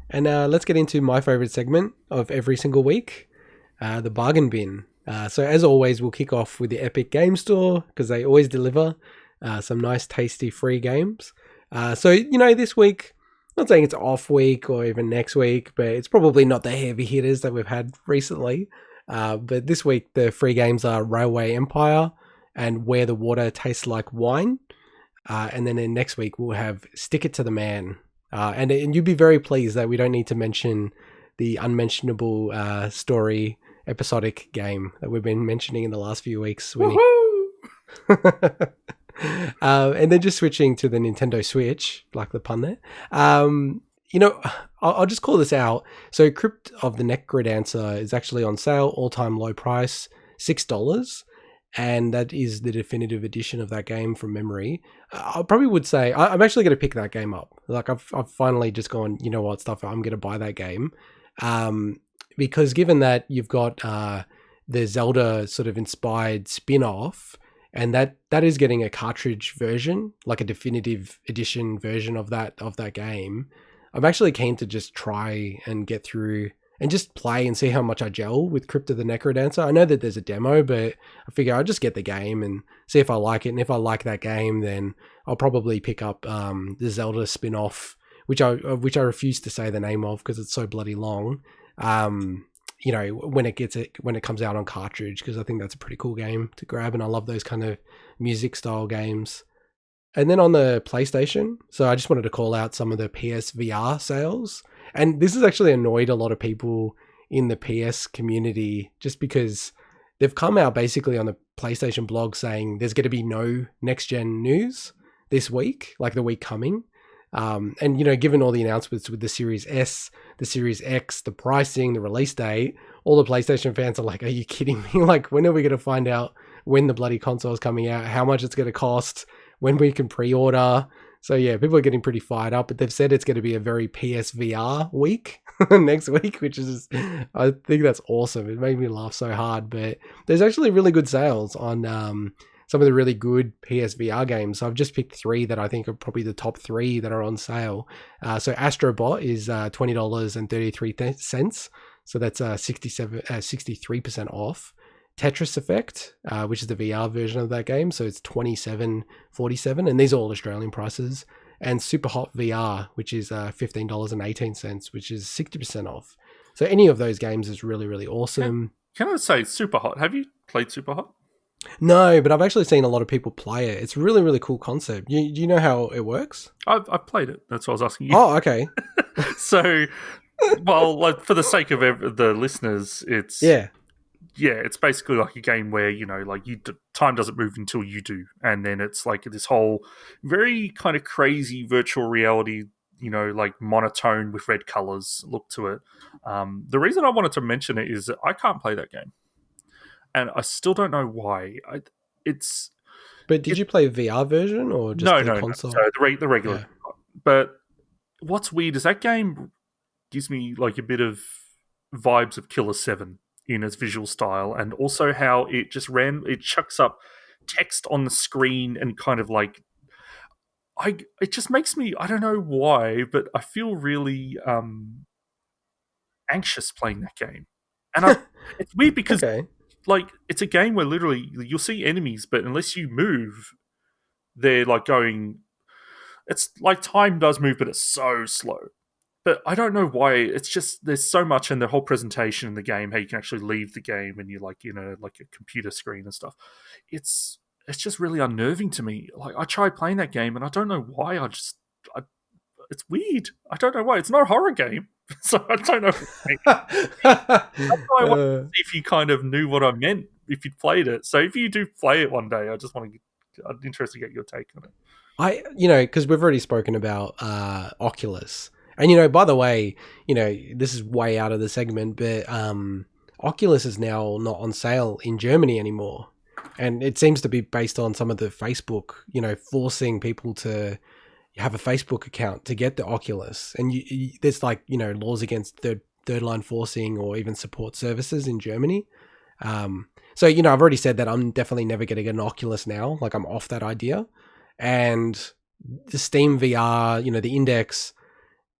And let's get into my favorite segment of every single week, the bargain bin. So as always, we'll kick off with the Epic Game Store because they always deliver some nice, tasty free games. This week, not saying it's off week or even next week, but it's probably not the heavy hitters that we've had recently. But this week, the free games are Railway Empire and Where the Water Tastes Like Wine. And then in next week, we'll have Stick It to the Man. And you'd be very pleased that we don't need to mention the unmentionable story episodic game that we've been mentioning in the last few weeks, Winnie. And then just switching to the Nintendo Switch, like the pun there. I'll just call this out. So Crypt of the Necrodancer is actually on sale, all-time low price, $6. And that is the definitive edition of that game from memory. I probably would say I'm actually going to pick that game up. Like I've finally just gone, you know what, stuff, I'm going to buy that game. Because given that you've got the Zelda sort of inspired spin-off, and that is getting a cartridge version, like a definitive edition version of that game, I'm actually keen to just try and get through and just play and see how much I gel with Crypt of the Necrodancer. I know that there's a demo, but I figure I'll just get the game and see if I like it. And if I like that game, then I'll probably pick up the Zelda spin-off, which I refuse to say the name of because it's so bloody long. When it comes out on cartridge, because I think that's a pretty cool game to grab, and I love those kind of music style games. And then on the PlayStation, so I just wanted to call out some of the PSVR sales. And this has actually annoyed a lot of people in the PS community just because they've come out basically on the PlayStation blog saying there's going to be no next-gen news this week, like the week coming. Given all the announcements with the Series S, the Series X, the pricing, the release date, all the PlayStation fans are like, are you kidding me? Like, when are we going to find out when the bloody console is coming out, how much it's going to cost, when we can pre-order? So yeah, people are getting pretty fired up, but they've said it's going to be a very PSVR week next week, which is, I think that's awesome. It made me laugh so hard, but there's actually really good sales on some of the really good PSVR games. So I've just picked 3 that I think are probably the top 3 that are on sale. So Astrobot is $20.33. So that's 63% off. Tetris Effect, which is the VR version of that game, so it's $27.47, and these are all Australian prices. And Superhot VR, which is $15.18, which is 60% off. So any of those games is really, really awesome. Can I say Superhot? Have you played Superhot? No, but I've actually seen a lot of people play it. It's a really, really cool concept. Do you know how it works? I've played it. That's what I was asking you. Oh, okay. So, well, like for the sake of the listeners, it's it's basically like a game where time doesn't move until you do, and then it's like this whole very kind of crazy virtual reality, like monotone with red colors look to it. The reason I wanted to mention it is that I can't play that game. And I still don't know why. But did you play VR version or just the console? No. So the regular. Yeah. But what's weird is that game gives me like a bit of vibes of Killer 7 in its visual style, and also how it just it chucks up text on the screen and kind of like it just makes me, I don't know why, but I feel really anxious playing that game. And it's weird because like, it's a game where literally you'll see enemies, but unless you move, they're like going... It's like time does move, but it's so slow. But I don't know why. It's just, there's so much in the whole presentation in the game, how you can actually leave the game and you're like, like a computer screen and stuff. It's just really unnerving to me. Like, I tried playing that game and I don't know why. It's weird. I don't know why. It's not a horror game. So I don't know. That's why I wanted to see if you kind of knew what I meant if you'd played it. So if you do play it one day, I'm interested to get your take on it. Because we've already spoken about Oculus. And, by the way, this is way out of the segment, but Oculus is now not on sale in Germany anymore. And it seems to be based on some of the Facebook, forcing people to have a Facebook account to get the Oculus, and there's like laws against third line forcing or even support services in Germany. So I've already said that I'm definitely never going to get an Oculus now. Like, I'm off that idea. And the Steam VR, the Index,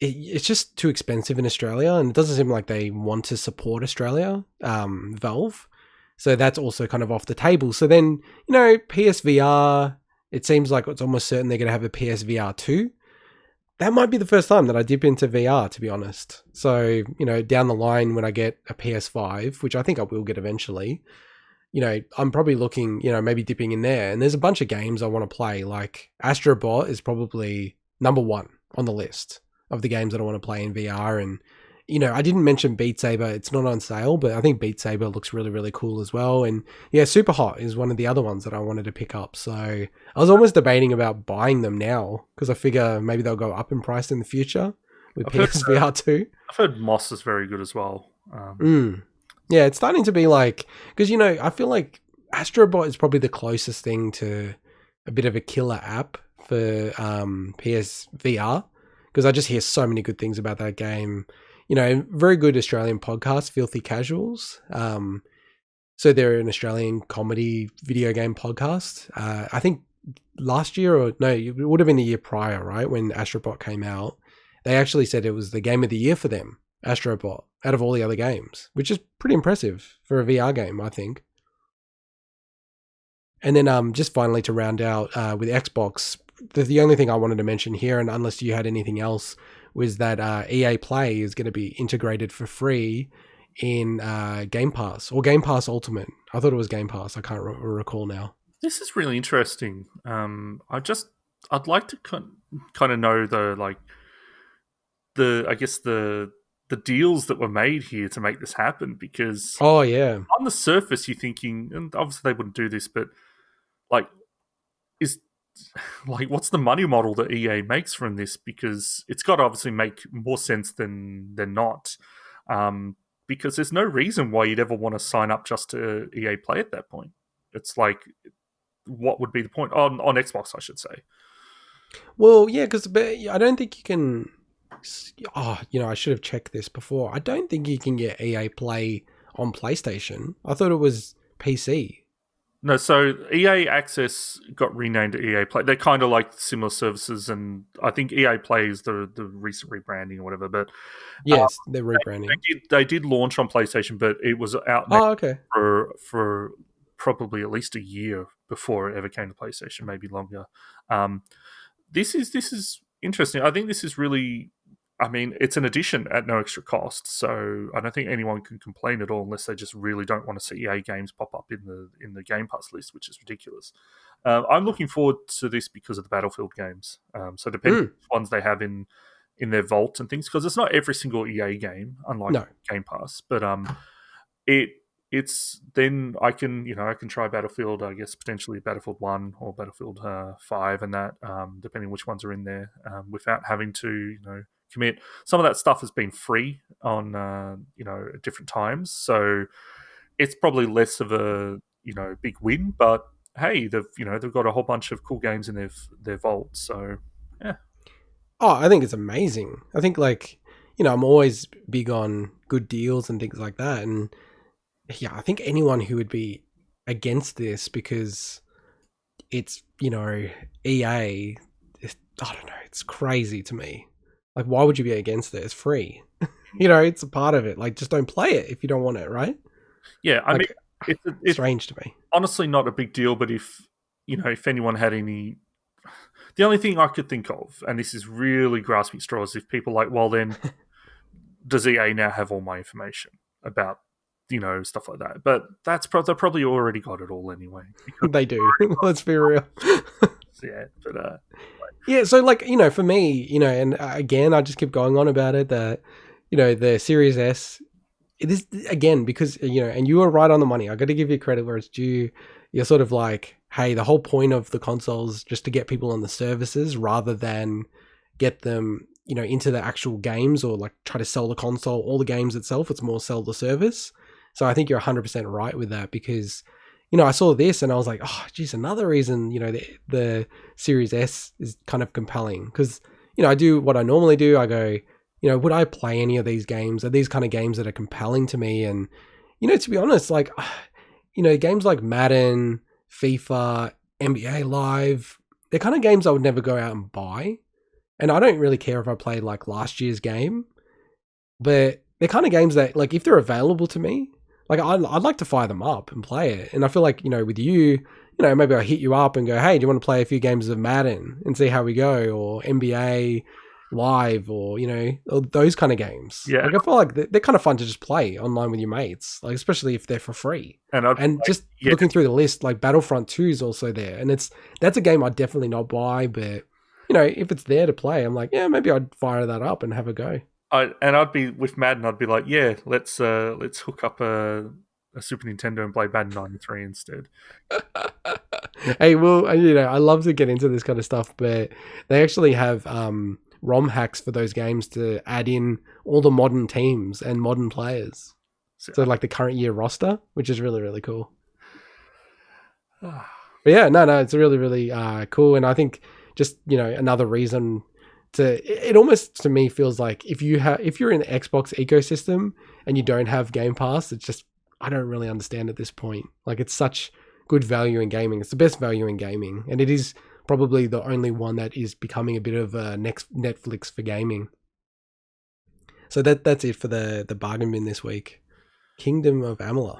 it's just too expensive in Australia, and it doesn't seem like they want to support Australia, Valve. So that's also kind of off the table. So then, PSVR, it seems like it's almost certain they're going to have a PSVR 2. That might be the first time that I dip into VR, to be honest. So, down the line when I get a PS5, which I think I will get eventually, I'm probably looking, maybe dipping in there. And there's a bunch of games I want to play. Like Astro Bot is probably number one on the list of the games that I want to play in VR. And, I didn't mention Beat Saber. It's not on sale, but I think Beat Saber looks really, really cool as well. And yeah, Superhot is one of the other ones that I wanted to pick up. So I was almost debating about buying them now because I figure maybe they'll go up in price in the future with PSVR 2. I've heard Moss is very good as well. Yeah, it's starting to be like, because, I feel like Astrobot is probably the closest thing to a bit of a killer app for PSVR, because I just hear so many good things about that game. Very good Australian podcast, Filthy Casuals. So they're an Australian comedy video game podcast. I think last year, or no, it would have been the year prior, right, when Astrobot came out. They actually said it was the game of the year for them, Astrobot, out of all the other games, which is pretty impressive for a VR game, I think. And then just finally to round out with Xbox, the only thing I wanted to mention here, and unless you had anything else, was that EA Play is going to be integrated for free in Game Pass, or Game Pass Ultimate. I thought it was Game Pass. I can't recall now. This is really interesting. I'd like to kind of know the deals that were made here to make this happen, because on the surface you're thinking, and obviously they wouldn't do this, but what's the money model that EA makes from this? Because it's got to obviously make more sense than not, because there's no reason why you'd ever want to sign up just to EA Play at that point. It's like, what would be the point on Xbox, I should say? Well, yeah, because I don't think you can. I should have checked this before. I don't think you can get EA Play on PlayStation. I thought it was PC. No, so EA Access got renamed to EA Play. They're kind of like similar services, and I think EA Play is the recent rebranding or whatever. But yes, they're rebranding. They did launch on PlayStation, but it was out for probably at least a year before it ever came to PlayStation, maybe longer. This is interesting. I think this is really, it's an addition at no extra cost, so I don't think anyone can complain at all unless they just really don't want to see EA games pop up in the Game Pass list, which is ridiculous. I'm looking forward to this because of the Battlefield games. So depending on which ones they have in their vault and things, because it's not every single EA game, unlike Game Pass, but it's then I can try Battlefield, I guess potentially Battlefield 1 or Battlefield 5 and that, depending which ones are in there, without having to commit. Some of that stuff has been free on at different times, so it's probably less of a big win, but hey, they've got a whole bunch of cool games in their vault, so yeah. I think it's amazing. I think I'm always big on good deals and things like that, and yeah, I think anyone who would be against this because it's EA, I don't know, it's crazy to me. Like, why would you be against it? It's free. It's a part of it. Like, just don't play it if you don't want it, right? Yeah, it's strange to me. Honestly, not a big deal, but if anyone had any... The only thing I could think of, and this is really grasping straws, if people are like, well then, does EA now have all my information about, stuff like that? But they probably already got it all anyway. They do. Let's be real. Yeah, but... Yeah, so for me, and again, I just keep going on about it, that, the Series S, it is, again, because, and you were right on the money. I got to give you credit where it's due. You're sort of like, hey, the whole point of the console is just to get people on the services rather than get them, into the actual games or try to sell the console or the games itself. It's more sell the service. So I think you're 100% right with that, because I saw this and I was like, oh, geez, another reason, the Series S is kind of compelling, because, I do what I normally do. I go, would I play any of these games? Are these kind of games that are compelling to me? And, to be honest, games like Madden, FIFA, NBA Live, they're kind of games I would never go out and buy. and I don't really care if I play like last year's game, but they're kind of games that, like, if they're available to me, like I'd like to fire them up and play it. And I feel like, with you, maybe I hit you up and go, hey, do you want to play a few games of Madden and see how we go, or NBA Live, or those kind of games. Yeah. Like I feel like they're kind of fun to just play online with your mates, like especially if they're for free. And just looking through the list, like Battlefront 2 is also there, and that's a game I'd definitely not buy, but if it's there to play, I'm like, yeah, maybe I'd fire that up and have a go. I'd be with Madden. I'd be like, yeah, let's hook up a Super Nintendo and play Madden 93 instead. Hey, well, I love to get into this kind of stuff, but they actually have ROM hacks for those games to add in all the modern teams and modern players. So like the current year roster, which is really, really cool. But yeah, no, it's really, really cool. And I think just, another reason it almost to me feels like if you're in the Xbox ecosystem and you don't have Game Pass, it's just, I don't really understand at this point. Like, it's such good value in gaming. It's the best value in gaming, and it is probably the only one that is becoming a bit of a next Netflix for gaming. So that's it for the bargain bin this week. Kingdom of Amalur.